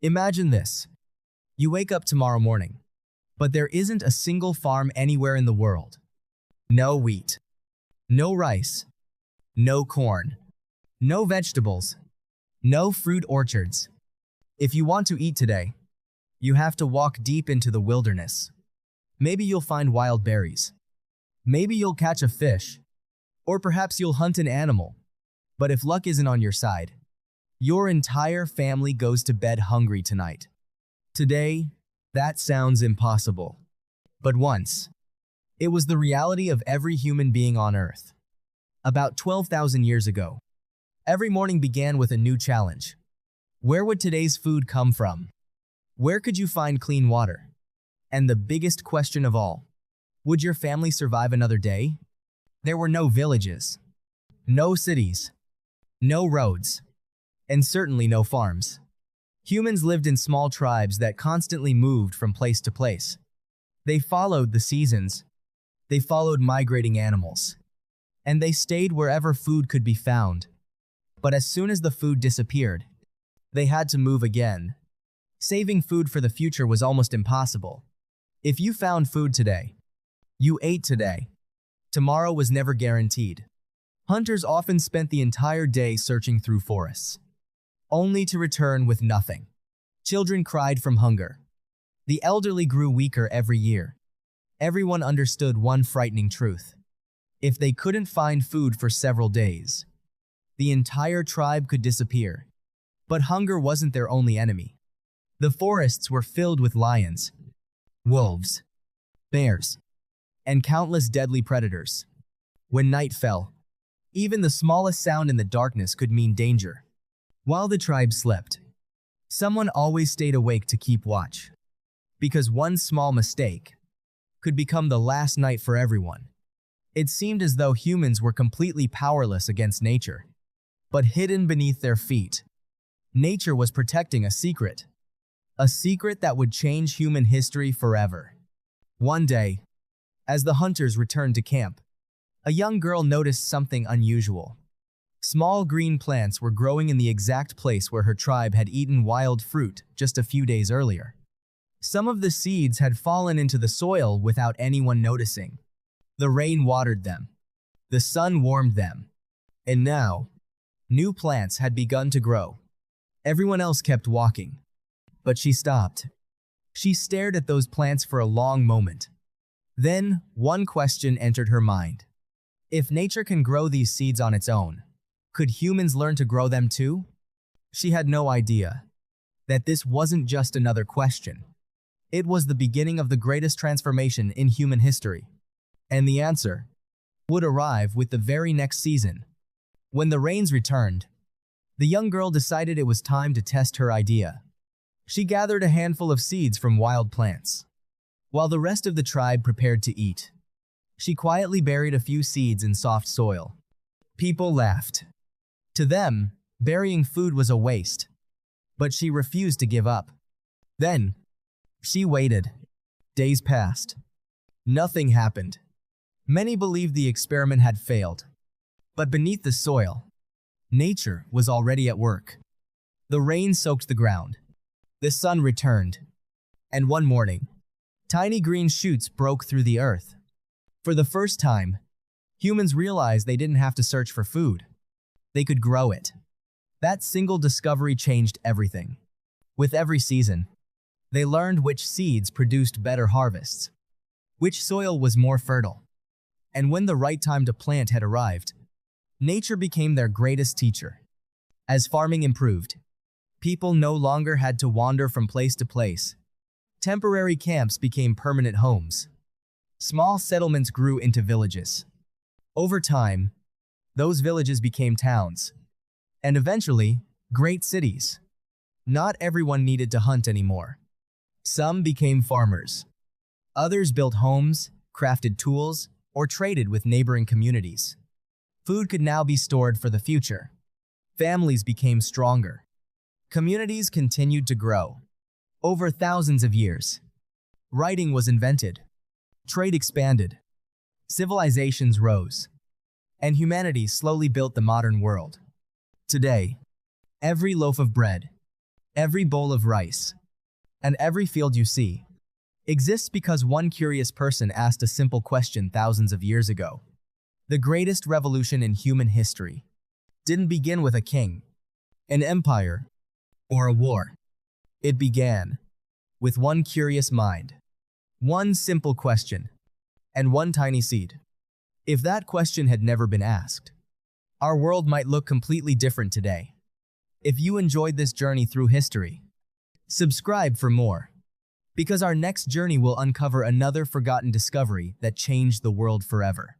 Imagine this. You wake up tomorrow morning, but there isn't a single farm anywhere in the world. No wheat, no rice, no corn, no vegetables, no fruit orchards. If you want to eat today, you have to walk deep into the wilderness. Maybe you'll find wild berries. Maybe you'll catch a fish. Or perhaps you'll hunt an animal. But if luck isn't on your side, your entire family goes to bed hungry tonight. Today, that sounds impossible. But once, it was the reality of every human being on Earth. About 12,000 years ago, every morning began with a new challenge. Where would today's food come from? Where could you find clean water? And the biggest question of all, would your family survive another day? There were no villages, no cities, no roads, and certainly no farms. Humans lived in small tribes that constantly moved from place to place. They followed the seasons, they followed migrating animals, and they stayed wherever food could be found. But as soon as the food disappeared, they had to move again. Saving food for the future was almost impossible. If you found food today, you ate today. Tomorrow was never guaranteed. Hunters often spent the entire day searching through forests, only to return with nothing. Children cried from hunger. The elderly grew weaker every year. Everyone understood one frightening truth. If they couldn't find food for several days, the entire tribe could disappear. But hunger wasn't their only enemy. The forests were filled with lions, wolves, bears, and countless deadly predators. When night fell, even the smallest sound in the darkness could mean danger. While the tribe slept, someone always stayed awake to keep watch, because one small mistake could become the last night for everyone. It seemed as though humans were completely powerless against nature. But hidden beneath their feet, nature was protecting a secret that would change human history forever. One day, as the hunters returned to camp, a young girl noticed something unusual. Small green plants were growing in the exact place where her tribe had eaten wild fruit just a few days earlier. Some of the seeds had fallen into the soil without anyone noticing. The rain watered them. The sun warmed them. And now, new plants had begun to grow. Everyone else kept walking, but she stopped. She stared at those plants for a long moment. Then, one question entered her mind. If nature can grow these seeds on its own, could humans learn to grow them too? She had no idea that this wasn't just another question. It was the beginning of the greatest transformation in human history. And the answer would arrive with the very next season. When the rains returned, the young girl decided it was time to test her idea. She gathered a handful of seeds from wild plants. While the rest of the tribe prepared to eat, she quietly buried a few seeds in soft soil. People laughed. To them, burying food was a waste. But she refused to give up. Then, she waited. Days passed. Nothing happened. Many believed the experiment had failed. But beneath the soil, nature was already at work. The rain soaked the ground. The sun returned. And one morning, tiny green shoots broke through the earth. For the first time, humans realized they didn't have to search for food. They could grow it. That single discovery changed everything. With every season, they learned which seeds produced better harvests, which soil was more fertile. And when the right time to plant had arrived, nature became their greatest teacher. As farming improved, people no longer had to wander from place to place. Temporary camps became permanent homes. Small settlements grew into villages. Over time, those villages became towns, and eventually, great cities. Not everyone needed to hunt anymore. Some became farmers. Others built homes, crafted tools, or traded with neighboring communities. Food could now be stored for the future. Families became stronger. Communities continued to grow. Over thousands of years, writing was invented. Trade expanded. Civilizations rose. And humanity slowly built the modern world. Today, every loaf of bread, Every bowl of rice and every field you see exists because one curious person asked a simple question thousands of years ago. The greatest revolution in human history didn't begin with a king, an empire, or a war. It began with one curious mind, one simple question, and one tiny seed. If that question had never been asked, our world might look completely different today. If you enjoyed this journey through history, subscribe for more, because our next journey will uncover another forgotten discovery that changed the world forever.